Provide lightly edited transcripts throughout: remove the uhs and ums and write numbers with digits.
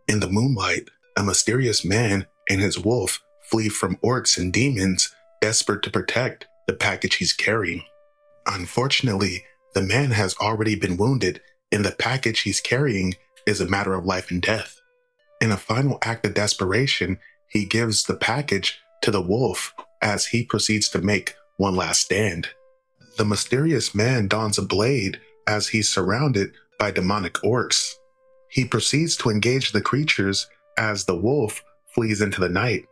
In the moonlight, a mysterious man and his wolf flee from orcs and demons, desperate to protect the package he's carrying. Unfortunately, the man has already been wounded, and the package he's carrying is a matter of life and death. In a final act of desperation, he gives the package to the wolf as he proceeds to make one last stand. The mysterious man dons a blade as he's surrounded by demonic orcs. He proceeds to engage the creatures as the wolf flees into the night.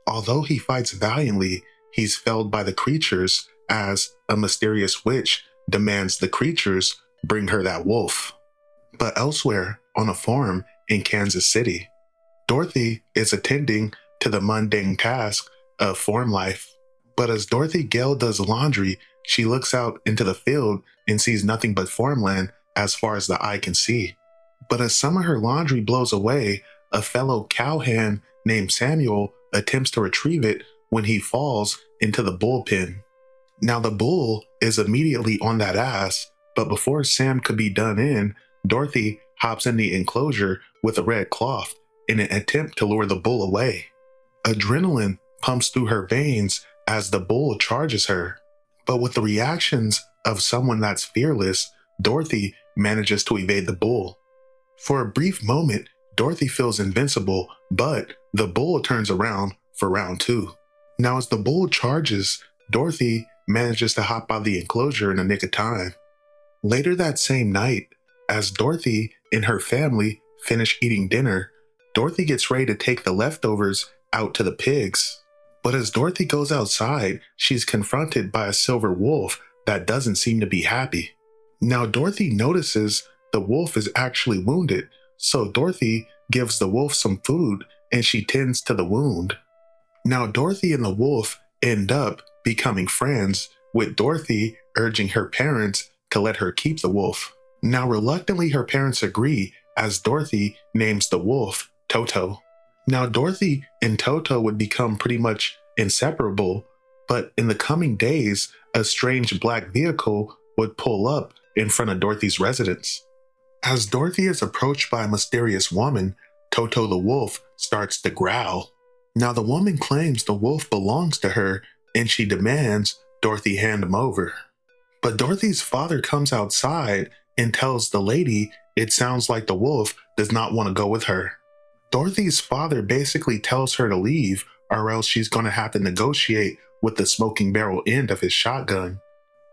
Although he fights valiantly, he's felled by the creatures as a mysterious witch demands the creatures bring her that wolf. But elsewhere, on a farm in Kansas City, Dorothy is attending to the mundane task of farm life. But as Dorothy Gale does laundry, she looks out into the field and sees nothing but farmland as far as the eye can see. But as some of her laundry blows away, a fellow cowhand named Samuel attempts to retrieve it when he falls into the bullpen. Now the bull is immediately on that ass, but before Sam could be done in, Dorothy hops in the enclosure with a red cloth in an attempt to lure the bull away. Adrenaline pumps through her veins as the bull charges her. But with the reactions of someone that's fearless, Dorothy manages to evade the bull. For a brief moment, Dorothy feels invincible, but the bull turns around for round two. Now as the bull charges, Dorothy manages to hop out of the enclosure in a nick of time. Later that same night, as Dorothy and her family finish eating dinner, Dorothy gets ready to take the leftovers out to the pigs. But as Dorothy goes outside, she's confronted by a silver wolf that doesn't seem to be happy. Now Dorothy notices the wolf is actually wounded, so Dorothy gives the wolf some food and she tends to the wound. Now Dorothy and the wolf end up becoming friends, with Dorothy urging her parents to let her keep the wolf. Now reluctantly her parents agree as Dorothy names the wolf Toto. Now Dorothy and Toto would become pretty much inseparable, but in the coming days, a strange black vehicle would pull up in front of Dorothy's residence. As Dorothy is approached by a mysterious woman, Toto the wolf starts to growl. Now the woman claims the wolf belongs to her and she demands Dorothy hand him over. But Dorothy's father comes outside and tells the lady it sounds like the wolf does not want to go with her. Dorothy's father basically tells her to leave or else she's going to have to negotiate with the smoking barrel end of his shotgun.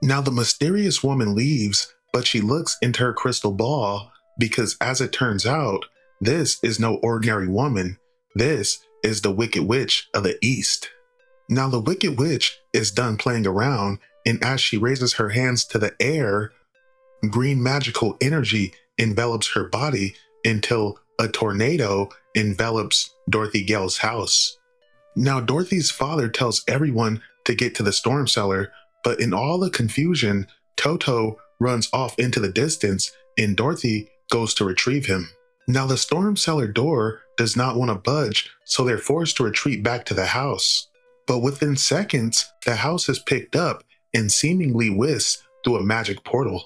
Now the mysterious woman leaves, but she looks into her crystal ball because as it turns out, this is no ordinary woman. This is the Wicked Witch of the East. Now the Wicked Witch is done playing around, and as she raises her hands to the air, green magical energy envelops her body until a tornado envelops Dorothy Gale's house. Now Dorothy's father tells everyone to get to the storm cellar, but in all the confusion, Toto runs off into the distance and Dorothy goes to retrieve him. Now the storm cellar door does not want to budge, so they're forced to retreat back to the house. But within seconds, the house is picked up and seemingly whisked through a magic portal.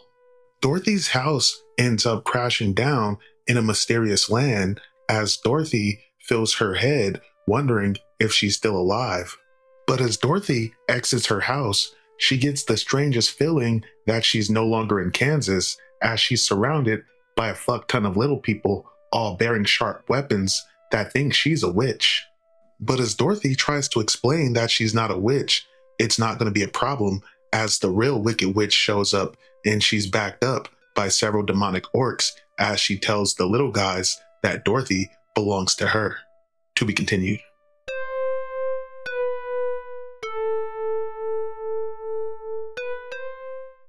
Dorothy's house ends up crashing down in a mysterious land as Dorothy fills her head wondering if she's still alive. But as Dorothy exits her house, she gets the strangest feeling that she's no longer in Kansas as she's surrounded by a fuck ton of little people all bearing sharp weapons that think she's a witch. But as Dorothy tries to explain that she's not a witch, it's not going to be a problem as the real Wicked Witch shows up and she's backed up by several demonic orcs as she tells the little guys that Dorothy belongs to her. To be continued.